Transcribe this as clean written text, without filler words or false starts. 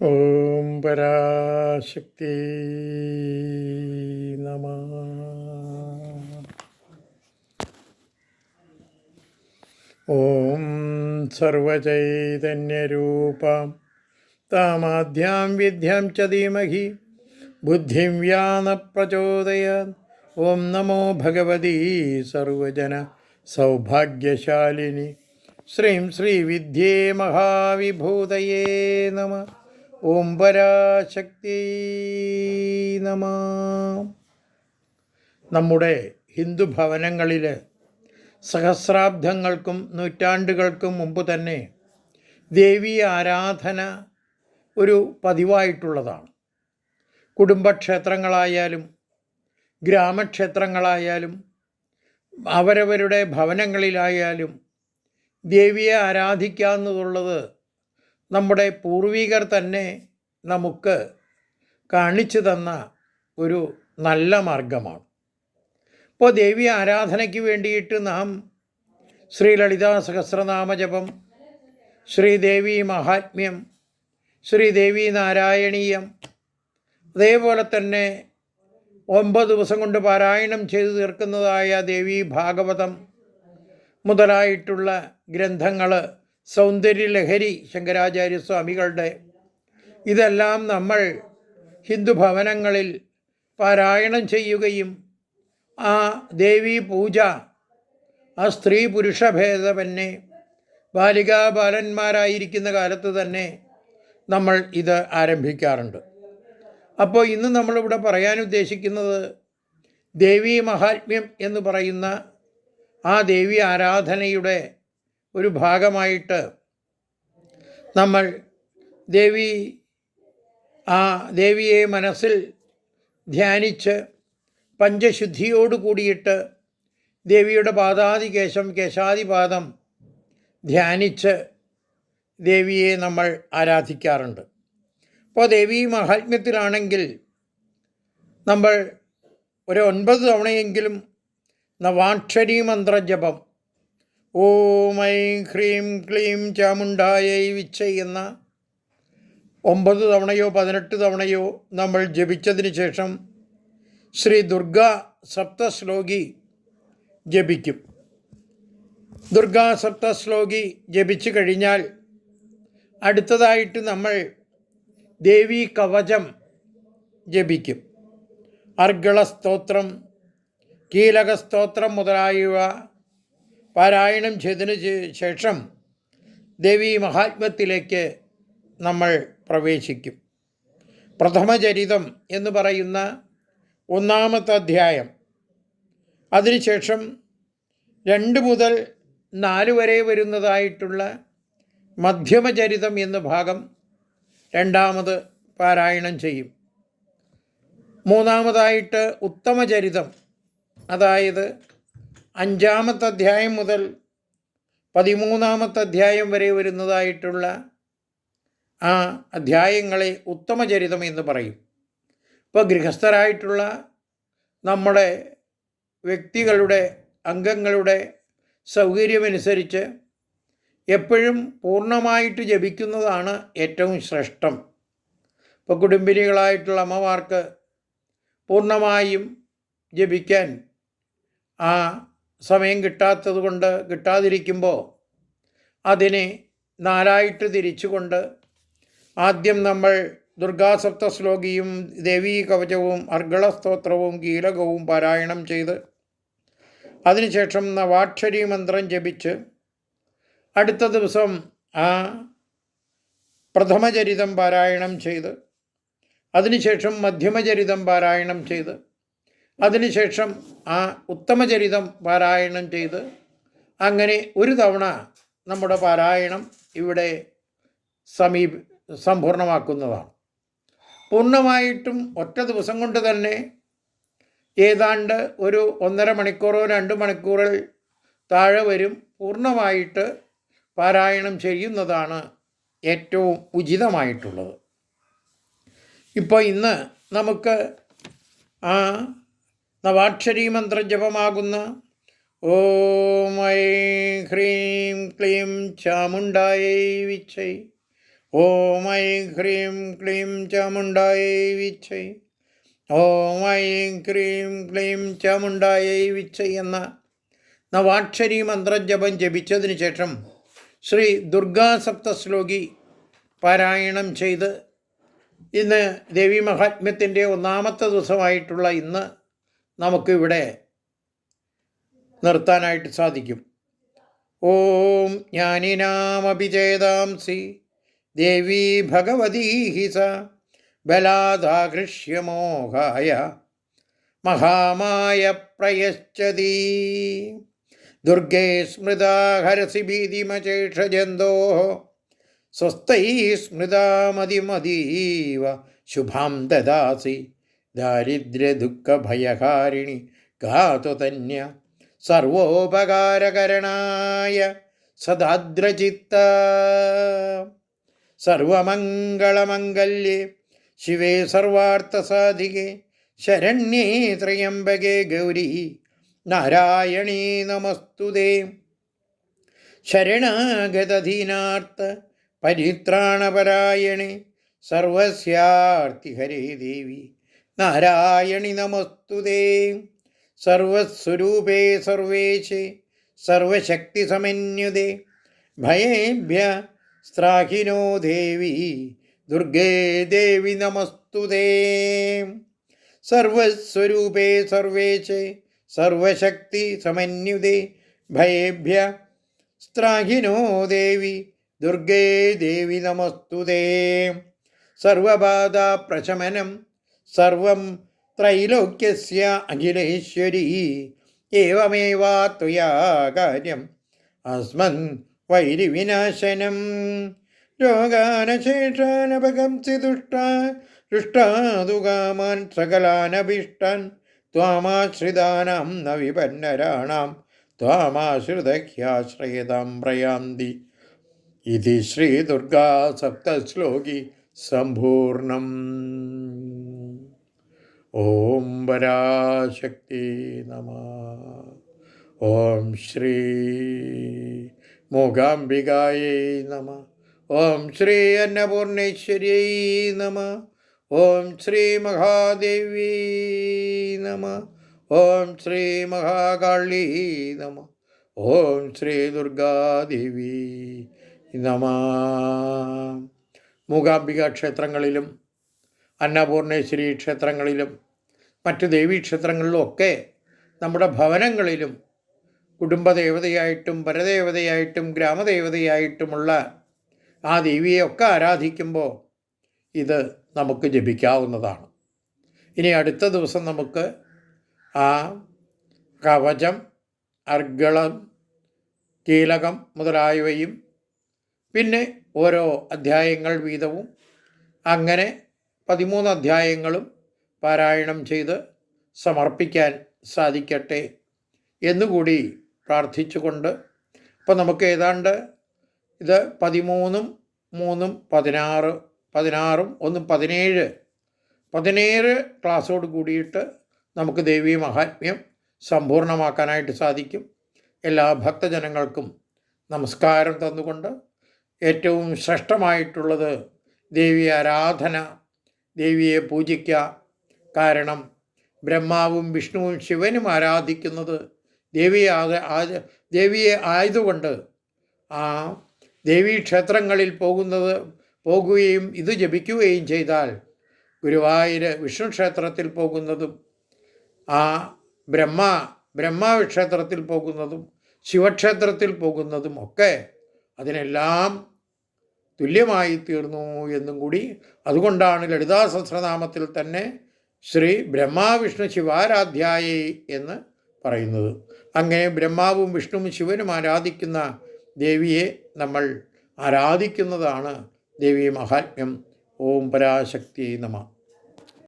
ഓം പരാശക്തി നമഃ. ഓം സർവചൈതന്യരൂപാം താമാദ്യാം വിദ്യാം ച ധീമഹി ബുദ്ധിം യാന പ്രചോദയാത്. ഓം നമോ ഭഗവതി സർവജന സൗഭാഗ്യശാലിനി ശ്രീം ശ്രീവിദ്യേ മഹാവിഭൂതയേ നമഃ. ഓം പരാശക്തി നമ. നമ്മുടെ ഹിന്ദു ഭവനങ്ങളിൽ സഹസ്രാബ്ദങ്ങൾക്കും നൂറ്റാണ്ടുകൾക്കും മുമ്പ് തന്നെ ദേവീ ആരാധന ഒരു പതിവായിട്ടുള്ളതാണ്. കുടുംബക്ഷേത്രങ്ങളായാലും ഗ്രാമക്ഷേത്രങ്ങളായാലും അവരവരുടെ ഭവനങ്ങളിലായാലും ദേവിയെ ആരാധിക്കാമെന്നുള്ളത് നമ്മുടെ പൂർവികർ തന്നെ നമുക്ക് കാണിച്ചു തന്ന ഒരു നല്ല മാർഗമാണ്. ഇപ്പോൾ ദേവി ആരാധനയ്ക്ക് വേണ്ടിയിട്ട് നാം ശ്രീ ലളിതാ സഹസ്രനാമജപം, ശ്രീദേവി മഹാത്മ്യം, ശ്രീദേവി നാരായണീയം, അതേപോലെ തന്നെ 9 ദിവസം കൊണ്ട് പാരായണം ചെയ്തു തീർക്കുന്നതായ ദേവി ഭാഗവതം മുതലായിട്ടുള്ള ഗ്രന്ഥങ്ങൾ, സൗന്ദര്യലഹരി ശങ്കരാചാര്യസ്വാമികളുടെ, ഇതെല്ലാം നമ്മൾ ഹിന്ദു ഭവനങ്ങളിൽ പാരായണം ചെയ്യുകയും ആ ദേവീ പൂജ, ആ സ്ത്രീ പുരുഷ ഭേദമന്യേ ബാലികാ ബാലന്മാരായിരിക്കുന്ന കാലത്ത് തന്നെ നമ്മൾ ഇത് ആരംഭിക്കാറുണ്ട്. അപ്പോൾ ഇന്ന് നമ്മളിവിടെ പറയാൻ ഉദ്ദേശിക്കുന്നത് ദേവീ മഹാത്മ്യം എന്ന് പറയുന്ന ആ ദേവി ആരാധനയുടെ ഒരു ഭാഗമായിട്ട് നമ്മൾ ദേവിയെ മനസ്സിൽ ധ്യാനിച്ച് പഞ്ചശുദ്ധിയോട് കൂടിയിട്ട് ദേവിയുടെ പാദാദികേശം കേശാദിപാദം ധ്യാനിച്ച് ദേവിയെ നമ്മൾ ആരാധിക്കാറുണ്ട്. അപ്പോൾ ദേവീ മഹാത്മ്യത്തിലാണെങ്കിൽ നമ്മൾ ഒരു 9 തവണയെങ്കിലും നവാക്ഷരീ മന്ത്രജപം ഓം ഐം ഹ്രീം ക്ലീം ചാമുണ്ടായൈ വിച്ചൈ എന്ന 9 തവണയോ 18 തവണയോ നമ്മൾ ജപിച്ചതിന് ശേഷം ശ്രീ ദുർഗാ സപ്തശ്ലോകി ജപിക്കും. ദുർഗാ സപ്തശ്ലോകി ജപിച്ചു കഴിഞ്ഞാൽ അടുത്തതായിട്ട് നമ്മൾ ദേവീ കവചം ജപിക്കും. അർഗളസ്തോത്രം, കീലകസ്തോത്രം മുതലായവ പാരായണം ചെയ്തതിന് ശേഷം ദേവീ മഹാത്മ്യത്തിലേക്ക് നമ്മൾ പ്രവേശിക്കും. പ്രഥമചരിതം എന്ന് പറയുന്ന 1-ാമത്തെ അധ്യായം, അതിനുശേഷം 2 മുതൽ 4 വരെ വരുന്നതായിട്ടുള്ള മധ്യമചരിതം എന്ന ഭാഗം 2ാമത് പാരായണം ചെയ്യും. 3-ാമതായിട്ട് ഉത്തമചരിതം, അതായത് 5-ാമത്തെ അധ്യായം മുതൽ 13-ാമത്തെ അധ്യായം വരെ വരുന്നതായിട്ടുള്ള ആ അധ്യായങ്ങളെ ഉത്തമചരിതം എന്ന് പറയും. ഇപ്പോൾ ഗൃഹസ്ഥരായിട്ടുള്ള നമ്മുടെ വ്യക്തികളുടെ അംഗങ്ങളുടെ സൗകര്യമനുസരിച്ച് എപ്പോഴും പൂർണ്ണമായിട്ട് ജപിക്കുന്നതാണ് ഏറ്റവും ശ്രേഷ്ഠം. ഇപ്പോൾ കുടുംബിനികളായിട്ടുള്ള അമ്മമാർക്ക് പൂർണ്ണമായും ജപിക്കാൻ ആ സമയം കിട്ടാതിരിക്കുമ്പോൾ അതിനെ 4ആയിട്ട് തിരിച്ചുകൊണ്ട് ആദ്യം നമ്മൾ ദുർഗാസപ്തശ്ലോകിയും ദേവീ കവചവും അർഗളസ്തോത്രവും കീലകവും പാരായണം ചെയ്ത് അതിനുശേഷം നവാക്ഷരീ മന്ത്രം ജപിച്ച് അടുത്ത ദിവസം ആ പ്രഥമചരിതം പാരായണം ചെയ്ത് അതിനുശേഷം മധ്യമചരിതം പാരായണം ചെയ്ത് അതിനുശേഷം ആ ഉത്തമചരിതം പാരായണം ചെയ്ത് അങ്ങനെ ഒരു തവണ നമ്മുടെ പാരായണം ഇവിടെ സമ്പൂർണ്ണമാക്കുന്നതാണ്. പൂർണ്ണമായിട്ടും ഒറ്റ ദിവസം കൊണ്ട് തന്നെ ഏതാണ്ട് ഒരു 1.5 മണിക്കൂറോ 2 മണിക്കൂറിൽ താഴെ വരും പൂർണ്ണമായിട്ട് പാരായണം ചെയ്യുന്നതാണ് ഏറ്റവും ഉചിതമായിട്ടുള്ളത്. ഇപ്പോൾ ഇന്ന് നമുക്ക് ആ നവാക്ഷരീ മന്ത്രജപമാകുന്ന ഓം ഐം ഹ്രീം ക്ലീം ചാമുണ്ടായൈ വിച്ചൈ ഓം ഐം ഹ്രീം ക്ലീം ചാമുണ്ടായൈ വിച്ചൈ. ഓം ഐം ക്രീം ക്ലീം ചാമുണ്ടായൈ വിച്ചൈ എന്ന നവാക്ഷരി മന്ത്രജപം ജപിച്ചതിന് ശേഷം ശ്രീ ദുർഗാ സപ്തശ്ലോകി പാരായണം ചെയ്ത് ഇന്ന് ദേവി മഹാത്മ്യത്തിൻ്റെ ഒന്നാമത്തെ ദിവസമായിട്ടുള്ള ഇന്ന് നമുക്കിവിടെ നിർത്താനായിട്ട് സാധിക്കും. ഓം ജ്ഞാനിനാമഭിചേതാംസി ദേവി ഭഗവതീ സ ബലാദാകൃഷ്യമോഹായ മഹാമായ പ്രയശ്ചതി. ദുർഗേ സ്മൃതാ ഹരസി ഭീതിമചേഷജന്തോ സ്വസ്ഥൈ സ്മൃതാ മതിമതീവ ശുഭാം ദദാസി. ദാരിദ്ര്യദുഃഖഭയഹാരിണി ഗാതുതന്യ സർവോപകാരകരണായ സദാദ്രചിത്ത. സർവമംഗളമംഗല്യേ ശിവേ സർവാർത്ഥസാധികേ ശരണ്യേ ത്രയംബകേ ഗൗരി നാരായണീ നമസ്തുതേ. ശരണാഗതധീനാർത്ഥ പരിത്രാണപരായണേ സർവസ്യാർത്തിഹരേ ദേവി നാരായണി നമസ്തുതേ. സർവസ്വരൂപേ സർവേശേ സർവശക്തിസമന്യുതേ ഭയേഭ്യ സ്ത്രാഹിനോ ദേവി ദുർഗേ ദേവി നമസ്തുതേ. സർവസ്വരൂപേ സർവേശേ സർവശക്തിസമന്യുതേ ഭയേഭ്യ സ്ത്രാഹിനോ ദേവി ദുർഗേ ദേവി നമസ്തുതേ. സർവബാധാപ്രശമനം സർവം ത്രൈലോക്യസ്യ അഖിലേശ്വരി ഏവമേവാ ത്വയാ കാര്യം അസ്മൻ വൈരിവിനാശനം. രോഗാനശേഷാനപകംസി ദുഷ്ടാതുകാമാൻ സകലാനഭീഷ്ടാൻ ത്വാമാശ്രിതാനാം ന വിപന്നരാണാം ത്വാമാശ്രിതഹ്യാശ്രയതാം പ്രയാന്തി. ഇതി ശ്രീ ദുർഗാ സപ്തശ്ലോകി സമ്പൂർണം. ഓം പരാശക്തി നമഃ. ഓം ശ്രീ മൂകാംബികായൈ നമഃ. ഓം ശ്രീ അന്നപൂർണേശ്വര്യൈ നമഃ. ഓം ശ്രീ മഹാദേവ്യൈ നമഃ. ഓം ശ്രീ മഹാകാളീ നമഃ. ഓം ശ്രീ ദുർഗാദേവി നമഃ. മൂകാംബിക ക്ഷേത്രങ്ങളിലും അന്നപൂർണേശ്വരി ക്ഷേത്രങ്ങളിലും മറ്റ് ദേവീക്ഷേത്രങ്ങളിലും ഒക്കെ നമ്മുടെ ഭവനങ്ങളിലും കുടുംബദേവതയായിട്ടും പരദേവതയായിട്ടും ഗ്രാമദേവതയായിട്ടുമുള്ള ആ ദേവിയെയൊക്കെ ആരാധിക്കുമ്പോൾ ഇത് നമുക്ക് ജപിക്കാവുന്നതാണ്. ഇനി അടുത്ത ദിവസം നമുക്ക് ആ കവചം, അർഗളം, കീലകം മുതലായവയും പിന്നെ ഓരോ അധ്യായങ്ങൾ വീതവും അങ്ങനെ 13 അധ്യായങ്ങളും പാരായണം ചെയ്ത് സമർപ്പിക്കാൻ സാധിക്കട്ടെ എന്നുകൂടി പ്രാർത്ഥിച്ചുകൊണ്ട് ഇപ്പോൾ നമുക്ക് ഏതാണ്ട് ഇത് 13 3 16 16 1 17 ക്ലാസ്സോട് കൂടിയിട്ട് നമുക്ക് ദേവീ മഹാത്മ്യം സമ്പൂർണ്ണമാക്കാനായിട്ട് സാധിക്കും. എല്ലാ ഭക്തജനങ്ങൾക്കും നമസ്കാരം തന്നുകൊണ്ട് ഏറ്റവും ശ്രേഷ്ഠമായിട്ടുള്ളത് ദേവി ആരാധന, ദേവിയെ പൂജിക്കുക. കാരണം ബ്രഹ്മാവും വിഷ്ണുവും ശിവനും ആരാധിക്കുന്നത് ദേവിയെ ആയതുകൊണ്ട് ആ ദേവീക്ഷേത്രങ്ങളിൽ പോകുകയും ഇത് ജപിക്കുകയും ചെയ്താൽ ഗുരുവായൂർ വിഷ്ണു ക്ഷേത്രത്തിൽ പോകുന്നതും ആ ബ്രഹ്മാവ് ക്ഷേത്രത്തിൽ പോകുന്നതും ശിവക്ഷേത്രത്തിൽ പോകുന്നതും ഒക്കെ അതിനെല്ലാം തുല്യമായി തീർന്നു എന്നും കൂടി. അതുകൊണ്ടാണ് ലളിതാ സഹസ്രനാമത്തിൽ തന്നെ ശ്രീ ബ്രഹ്മാവിഷ്ണു ശിവാരാധ്യായേ എന്ന് പറയുന്നത്. അങ്ങനെ ബ്രഹ്മാവും വിഷ്ണുവും ശിവനും ആരാധിക്കുന്ന ദേവിയെ നമ്മൾ ആരാധിക്കുന്നതാണ് ദേവീ മഹാത്മ്യം. ഓം പരാശക്തി നമഃ.